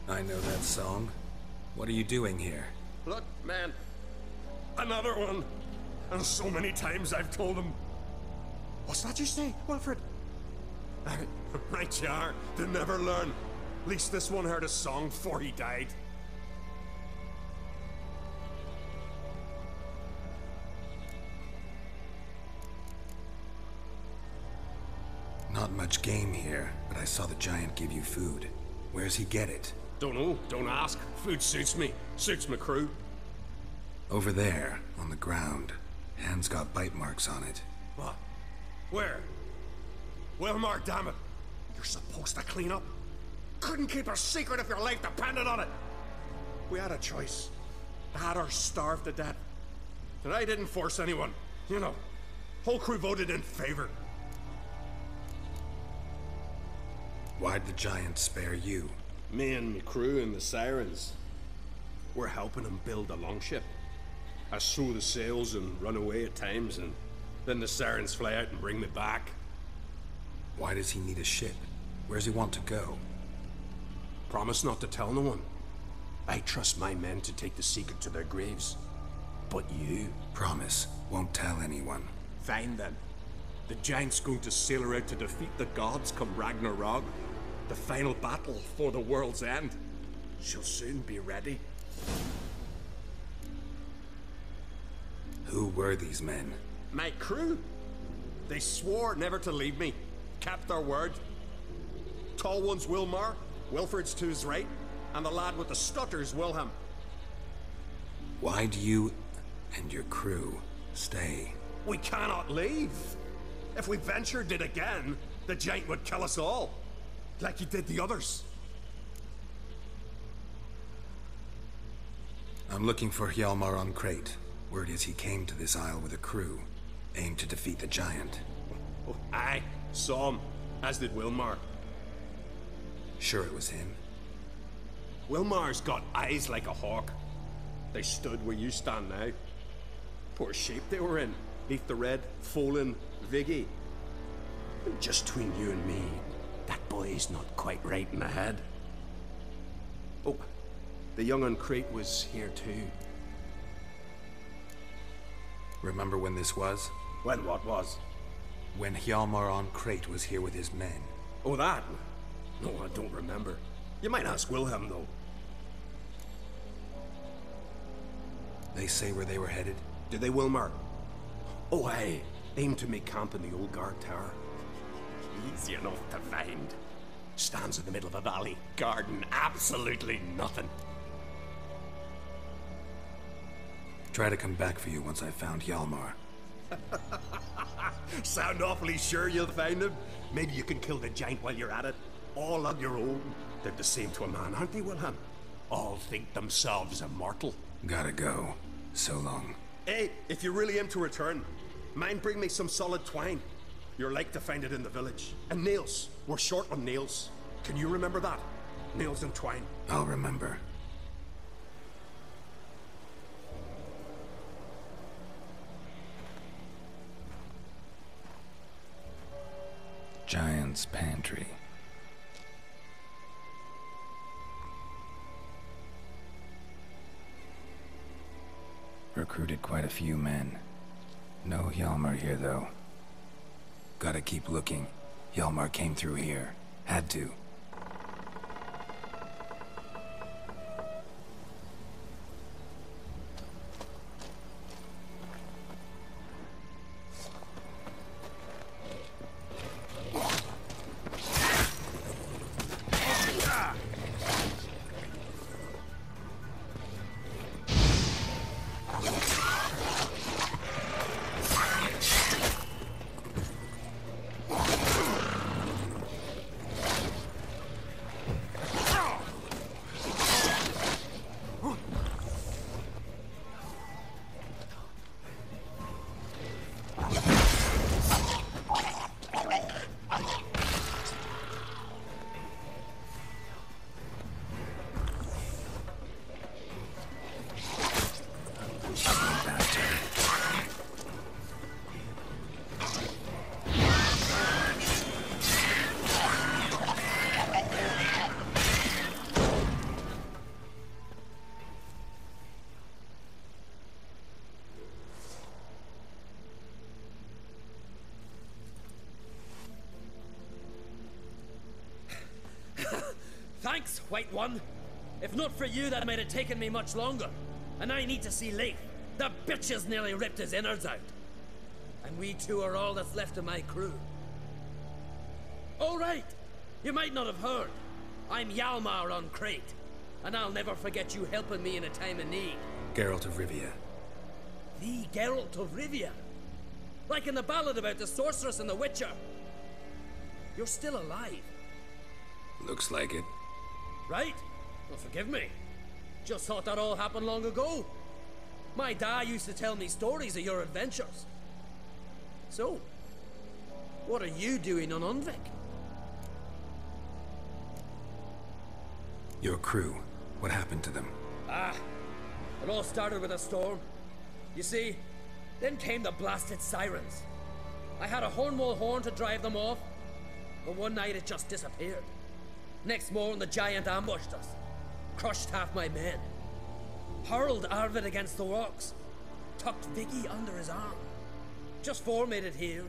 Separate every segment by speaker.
Speaker 1: I know that song. What are you doing here?
Speaker 2: Look, man. Another one. And so many times I've told him. What's that you say, Wilfred? Right you are. They never learn. At least this one heard a song before he died.
Speaker 1: Not much game here, but I saw the giant give you food. Where's he get it?
Speaker 2: Don't know. Don't ask. Food suits me. Suits my crew.
Speaker 1: Over there, on the ground. Hand's got bite marks on it.
Speaker 2: What? Where? Well, Mark, damn it. You're supposed to clean up. Couldn't keep a secret if your life depended on it. We had a choice. Had or starved to death. And I didn't force anyone. You know, whole crew voted in favor.
Speaker 1: Why'd the giant spare you?
Speaker 2: Me and my crew and the sirens. We're helping him build a longship. I sew the sails and run away at times, and then the sirens fly out and bring me back.
Speaker 1: Why does he need a ship? Where's he want to go?
Speaker 2: Promise not to tell no one. I trust my men to take the secret to their graves. But you...
Speaker 1: Promise, won't tell anyone.
Speaker 2: Fine then. The giant's going to sail her out to defeat the gods come Ragnarok. The final battle for the world's end. She'll soon be ready.
Speaker 1: Who were these men?
Speaker 2: My crew. They swore never to leave me. Kept their word. Tall one's Wilmar, Wilfred's to his right, and the lad with the stutter's Wilhelm.
Speaker 1: Why do you and your crew stay?
Speaker 2: We cannot leave. If we ventured it again, the giant would kill us all. Like he did the others.
Speaker 1: I'm looking for Hjalmar on Crate. Word is he came to this isle with a crew, aimed to defeat the giant.
Speaker 2: Oh, aye, saw him, as did Wilmar.
Speaker 1: Sure it was him?
Speaker 2: Wilmar's got eyes like a hawk. They stood where you stand now. Poor shape they were in, neath the red, Folin, Viggy. Just between you and me, that boy's not quite right in the head. Oh, the young on Crate was here too.
Speaker 1: Remember when this was?
Speaker 2: When what was?
Speaker 1: When Hjalmar on Crate was here with his men.
Speaker 2: Oh, that? No, I don't remember. You might ask Wilhelm, though.
Speaker 1: They say where they were headed?
Speaker 2: Did they, Wilmar? Oh, aye. Aim to make camp in the old guard tower. Easy enough to find. Stands in the middle of a valley. Garden, absolutely nothing.
Speaker 1: Try to come back for you once I've found Hjalmar.
Speaker 2: Sound awfully sure you'll find him? Maybe you can kill the giant while you're at it. All on your own. They're the same to a man, aren't they, Wilhelm? All think themselves immortal.
Speaker 1: Gotta go. So long.
Speaker 2: Hey, if you really aim to return, mind bring me some solid twine. You're like to find it in the village. And nails. We're short on nails. Can you remember that? Nails and twine.
Speaker 1: I'll remember. Giant's Pantry. Recruited quite a few men. No Hjalmar here, though. Gotta keep looking. Hjalmar came through here. Had to.
Speaker 3: Thanks, White One. If not for you, that might have taken me much longer. And I need to see Leif. The bitch has nearly ripped his innards out. And we two are all that's left of my crew. All right. You might not have heard. I'm Hjalmar on Crete. And I'll never forget you helping me in a time of need.
Speaker 1: Geralt of Rivia.
Speaker 3: The Geralt of Rivia? Like in the ballad about the sorceress and the witcher. You're still alive.
Speaker 1: Looks like it.
Speaker 3: Right? Well, forgive me. Just thought that all happened long ago. My dad used to tell me stories of your adventures. So, what are you doing on Undvik?
Speaker 1: Your crew. What happened to them?
Speaker 3: It all started with a storm. You see, then came the blasted sirens. I had a Hornwall horn to drive them off, but one night it just disappeared. Next morning the giant ambushed us, crushed half my men, hurled Arvid against the rocks, tucked Viggy under his arm. Just four made it here.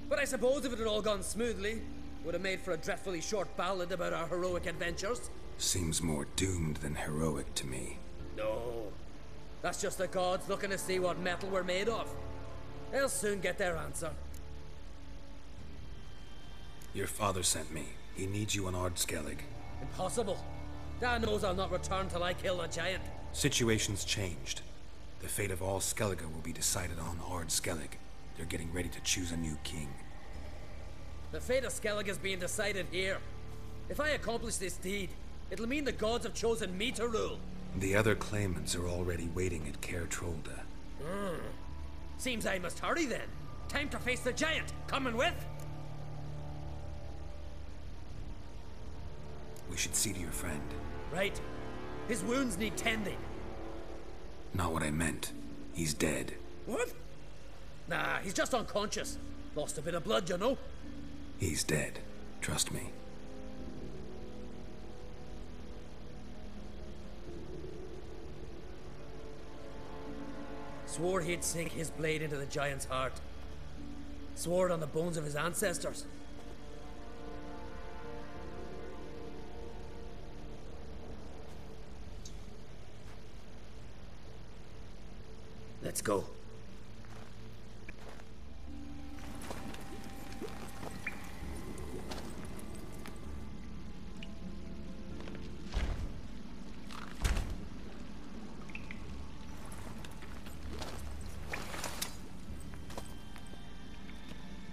Speaker 3: But I suppose if it had all gone smoothly, would have made for a dreadfully short ballad about our heroic adventures.
Speaker 1: Seems more doomed than heroic to me.
Speaker 3: No. That's just the gods looking to see what metal we're made of. They'll soon get their answer.
Speaker 1: Your father sent me. He needs you on Ardskellig.
Speaker 3: Impossible. Dad knows I'll not return till I kill the giant.
Speaker 1: Situation's changed. The fate of all Skellige will be decided on Ardskellig. They're getting ready to choose a new king.
Speaker 3: The fate of Skellig is being decided here. If I accomplish this deed, it'll mean the gods have chosen me to rule.
Speaker 1: The other claimants are already waiting at Caer Trolda.
Speaker 3: Seems I must hurry then. Time to face the giant. Coming with?
Speaker 1: We should see to your friend.
Speaker 3: Right. His wounds need tending.
Speaker 1: Not what I meant. He's dead.
Speaker 3: What? Nah, he's just unconscious. Lost a bit of blood, you know.
Speaker 1: He's dead. Trust me.
Speaker 3: Swore he'd sink his blade into the giant's heart. Swore it on the bones of his ancestors. Let's go.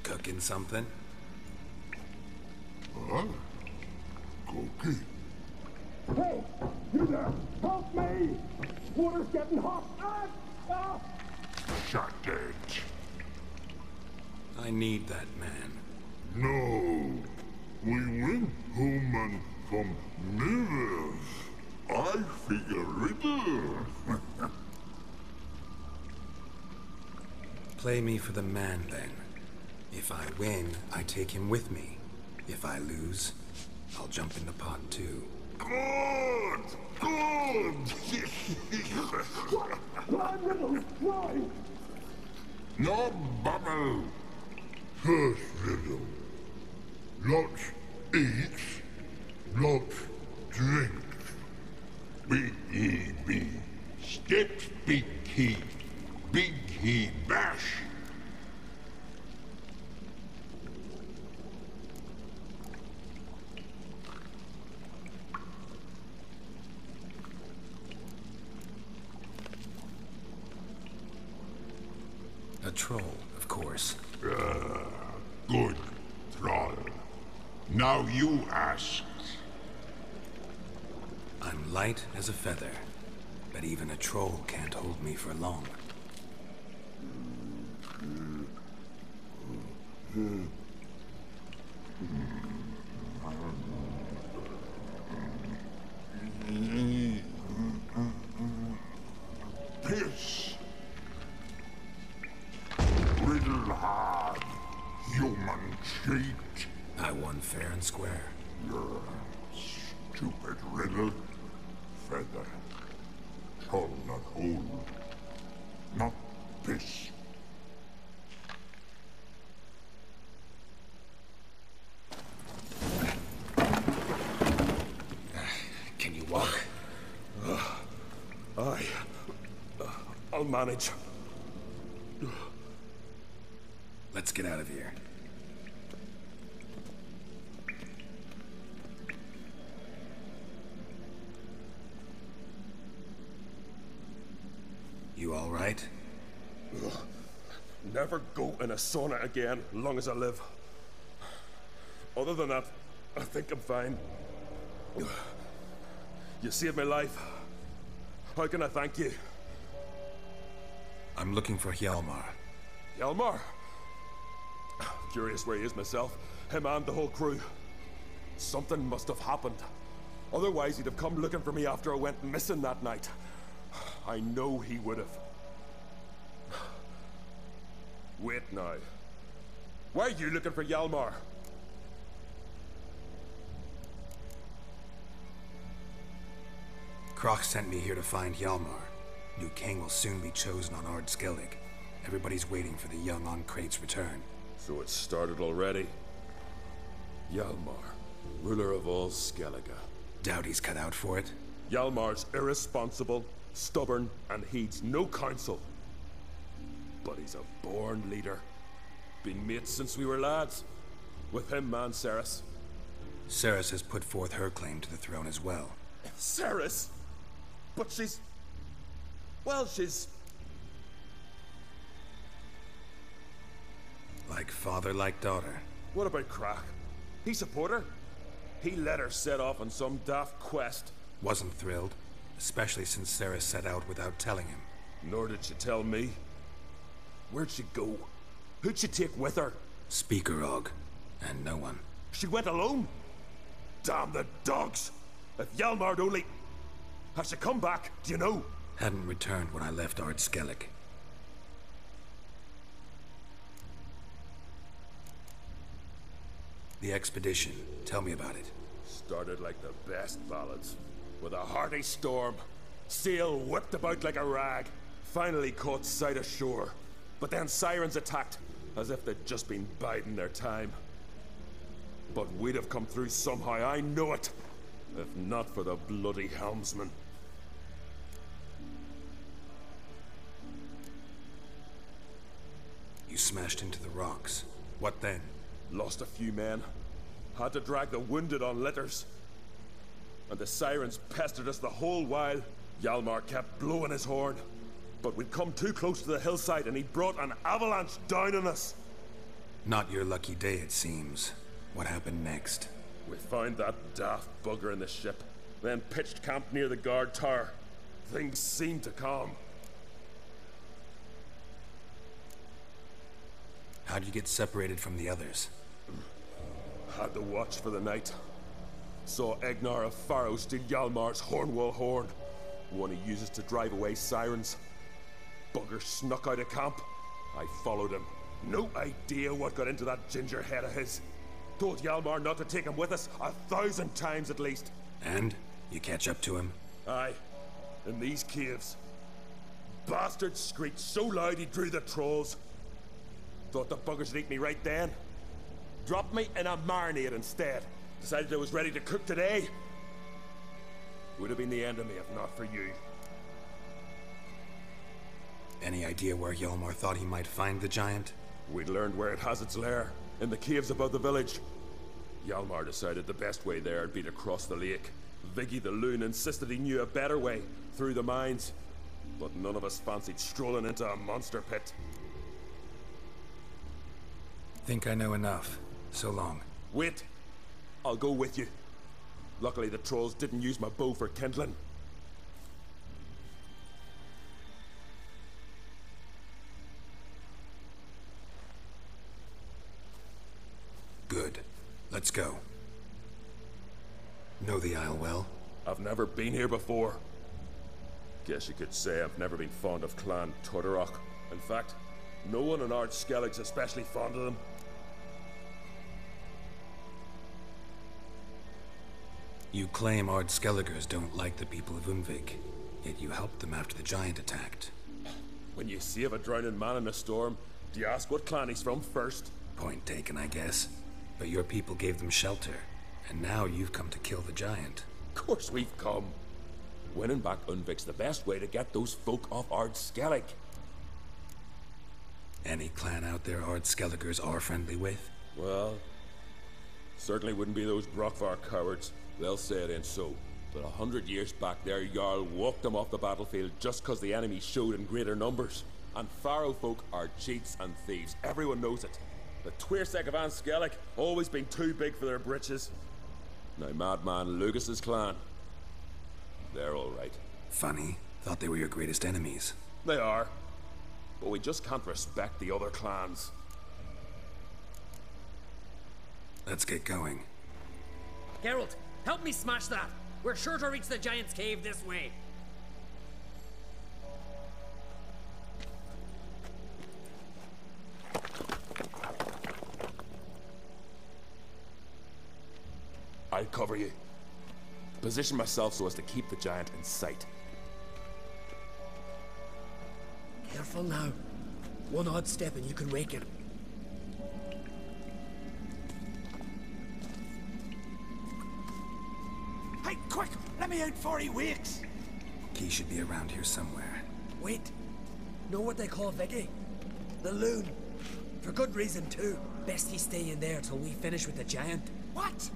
Speaker 1: Cooking something?
Speaker 4: Huh? Cookie?
Speaker 5: Hey, you there! Help me! Water's getting hot!
Speaker 4: Shut it.
Speaker 1: I need that man.
Speaker 4: No. We went home and from mirrors. I figure riddle.
Speaker 1: Play me for the man, then. If I win, I take him with me. If I lose, I'll jump in the pot, too.
Speaker 4: Good! Good!
Speaker 5: Why, Riddle? Why?
Speaker 4: No bubble. First riddle. Lots eats, lots drinks. B-E-B. Steps big key bash.
Speaker 1: A troll, of course.
Speaker 4: Good, troll. Now you ask.
Speaker 1: I'm light as a feather, but even a troll can't hold me for long.
Speaker 4: Piss. Riddle hard, human cheat.
Speaker 1: I won fair and square.
Speaker 4: Stupid riddle. Feather. Troll not hold. Not piss.
Speaker 2: manage.
Speaker 1: Let's get out of here. You all right?
Speaker 2: Never go in a sauna again, long as I live. Other than that, I think I'm fine. You saved my life. How can I thank you?
Speaker 1: I'm looking for Hjalmar.
Speaker 2: Hjalmar? Curious where he is myself. Him and the whole crew. Something must have happened. Otherwise, he'd have come looking for me after I went missing that night. I know he would have. Wait now. Why are you looking for Hjalmar?
Speaker 1: Kroch sent me here to find Hjalmar. New king will soon be chosen on Ard Skellig. Everybody's waiting for the young Oncrate's return.
Speaker 2: So it started already. Hjalmar, ruler of all Skellige.
Speaker 1: Doubt he's cut out for it.
Speaker 2: Hjalmar's irresponsible, stubborn, and heeds no counsel. But he's a born leader. Been mates since we were lads. With him and Ceres.
Speaker 1: Ceres has put forth her claim to the throne as well.
Speaker 2: Ceres? But she's... well, she's...
Speaker 1: Like father, like daughter.
Speaker 2: What about Kroch? He support her? He let her set off on some daft quest.
Speaker 1: Wasn't thrilled, especially since Ceres set out without telling him.
Speaker 2: Nor did she tell me. Where'd she go? Who'd she take with her?
Speaker 1: Speakerog, and no one.
Speaker 2: She went alone? Damn the dogs! If Hjalmar'd only... Has she come back, do you know?
Speaker 1: Hadn't returned when I left Ard Skellig. The expedition, tell me about it.
Speaker 2: Started like the best ballads. With a hearty storm. Sail whipped about like a rag. Finally caught sight of shore. But then sirens attacked, as if they'd just been biding their time. But we'd have come through somehow, I know it. If not for the bloody helmsman.
Speaker 1: You smashed into the rocks. What then?
Speaker 2: Lost a few men. Had to drag the wounded on litters. And the sirens pestered us the whole while. Hjalmar kept blowing his horn. But we'd come too close to the hillside and he brought an avalanche down on us.
Speaker 1: Not your lucky day, it seems. What happened next?
Speaker 2: We found that daft bugger in the ship, then pitched camp near the guard tower. Things seemed to calm.
Speaker 1: How'd you get separated from the others?
Speaker 2: Had to watch for the night. Saw Egnar of Faro steal Hjalmar's Hornwall horn, one he uses to drive away sirens. Bugger snuck out of camp. I followed him. No idea what got into that ginger head of his. Told Hjalmar not to take him with us 1,000 times at least.
Speaker 1: And? You catch up to him?
Speaker 2: Aye. In these caves. Bastard screeched so loud he drew the trolls. Thought the buggers would eat me right then. Dropped me in a marinade instead. Decided I was ready to cook today. Would have been the end of me if not for you.
Speaker 1: Any idea where Hjalmar thought he might find the giant?
Speaker 2: We'd learned where it has its lair. In the caves above the village. Hjalmar decided the best way there would be to cross the lake. Viggy the loon insisted he knew a better way, through the mines. But none of us fancied strolling into a monster pit.
Speaker 1: Think I know enough. So long.
Speaker 2: Wait. I'll go with you. Luckily the trolls didn't use my bow for kindling.
Speaker 1: Good. Let's go. Know the Isle well?
Speaker 2: I've never been here before. Guess you could say I've never been fond of Clan Tordarroch. In fact, no one in Ard Skellig's especially fond of them.
Speaker 1: You claim Ard Skelligers don't like the people of Undvik, yet you helped them after the giant attacked.
Speaker 2: When you save a drowning man in a storm, do you ask what clan he's from first?
Speaker 1: Point taken, I guess. But your people gave them shelter, and now you've come to kill the giant.
Speaker 2: Of course we've come.
Speaker 6: Winning back Undvik's the best way to get those folk off Ardskellig.
Speaker 1: Any clan out there Ardskelligers are friendly with?
Speaker 6: Well, certainly wouldn't be those Brockvar cowards. They'll say it ain't so. But 100 years back their Jarl walked them off the battlefield just cause the enemy showed in greater numbers. And Pharaoh folk are cheats and thieves. Everyone knows it. The Twirsek of Anskellig always been too big for their britches. Now Madman Lucas's clan, they're all right.
Speaker 1: Funny. Thought they were your greatest enemies.
Speaker 6: They are. But we just can't respect the other clans.
Speaker 1: Let's get going.
Speaker 3: Geralt, help me smash that. We're sure to reach the Giant's Cave this way.
Speaker 6: I'll cover you. Position myself so as to keep the giant in sight.
Speaker 3: Careful now. One odd step and you can rake him.
Speaker 7: Hey, quick! Let me out before he wakes!
Speaker 1: Key should be around here somewhere.
Speaker 3: Wait. Know what they call Viggy? The loon. For good reason, too. Best he stay in there till we finish with the giant.
Speaker 7: What?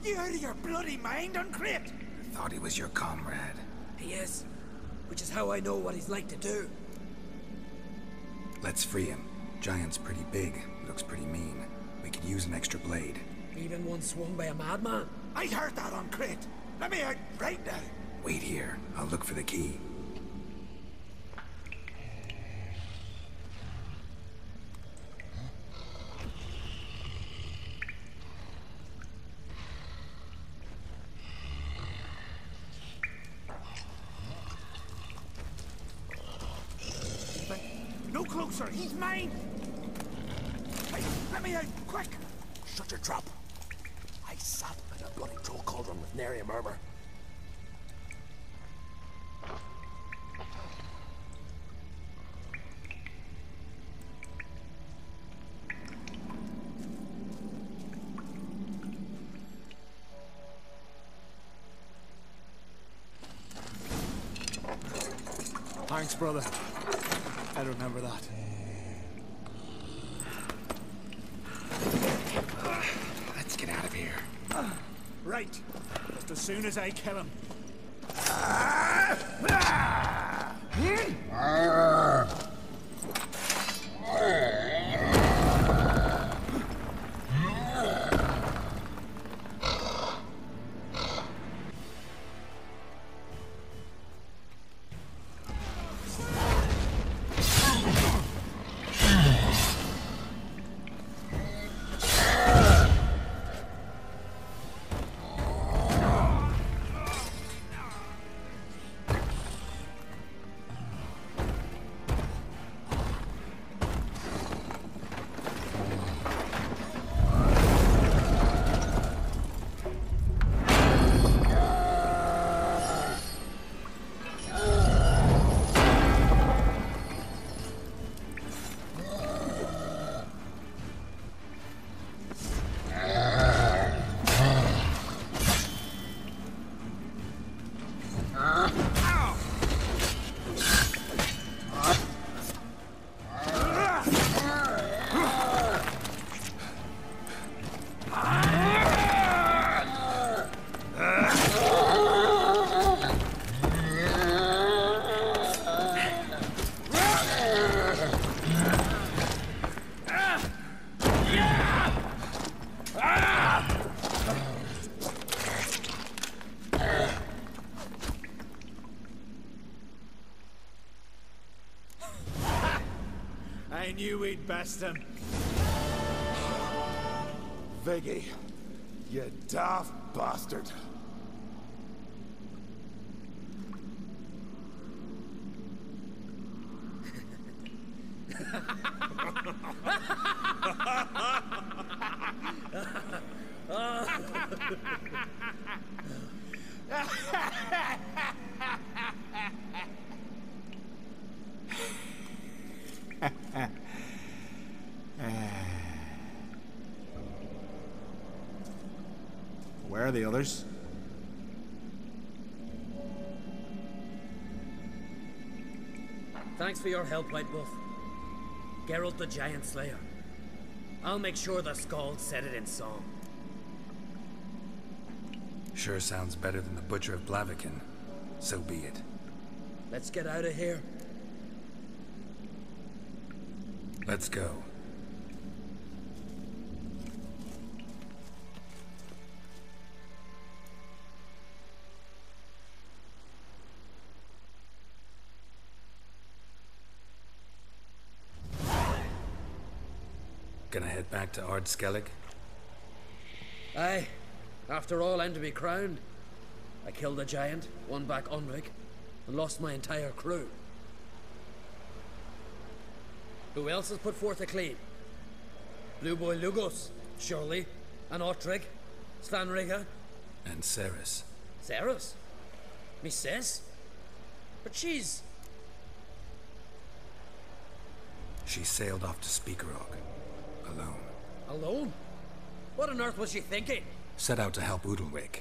Speaker 7: You out of your bloody mind, Uncrate?
Speaker 1: Thought he was your comrade.
Speaker 3: He is. Which is how I know what he's like to do.
Speaker 1: Let's free him. Giant's pretty big. Looks pretty mean. We could use an extra blade.
Speaker 3: Even one swung by a madman.
Speaker 7: I heard that, Uncrate. Let me out right now.
Speaker 1: Wait here. I'll look for the key.
Speaker 7: No closer, he's mine! Hey, let me out, quick!
Speaker 6: Shut your trap. I sat in a bloody troll cauldron with nary a murmur.
Speaker 7: Thanks, brother. I remember that.
Speaker 1: Let's get out of here.
Speaker 7: Right. Just as soon as I kill him. I knew we'd best him.
Speaker 6: Viggy, you daft bastard.
Speaker 7: Where are the others?
Speaker 3: Thanks for your help, White Wolf. Geralt the Giant Slayer. I'll make sure the Skald said it in song.
Speaker 1: Sure sounds better than the Butcher of Blaviken. So be it.
Speaker 3: Let's get out of here.
Speaker 1: Let's go. Gonna head back to Ardskellig?
Speaker 3: Aye. After all, I'm to be crowned. I killed a giant, won back Undvik, and lost my entire crew. Who else has put forth a claim? Blue Boy Lugos, surely, and Ottrig, Svanriga.
Speaker 1: And Ceres.
Speaker 3: Ceres? Me sis? But she's...
Speaker 1: She sailed off to Speakerog. Alone.
Speaker 3: alone? What on earth was she thinking?
Speaker 1: Set out to help Undvik.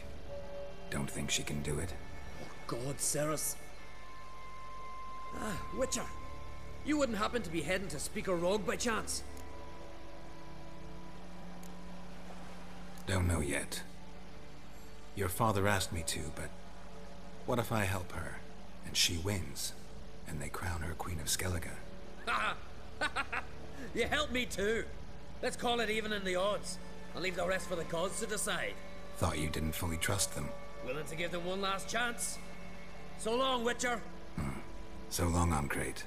Speaker 1: Don't think she can do it.
Speaker 3: Oh God, Ceres. Ah, Witcher. You wouldn't happen to be heading to Speaker Rogue by chance?
Speaker 1: Don't know yet. Your father asked me to, but what if I help her, and she wins, and they crown her Queen of Skellige?
Speaker 3: You helped me too. Let's call it even in the odds, and leave the rest for the gods to decide.
Speaker 1: Thought you didn't fully trust them.
Speaker 3: Willing to give them one last chance? So long, Witcher.
Speaker 1: So long, Ancrate.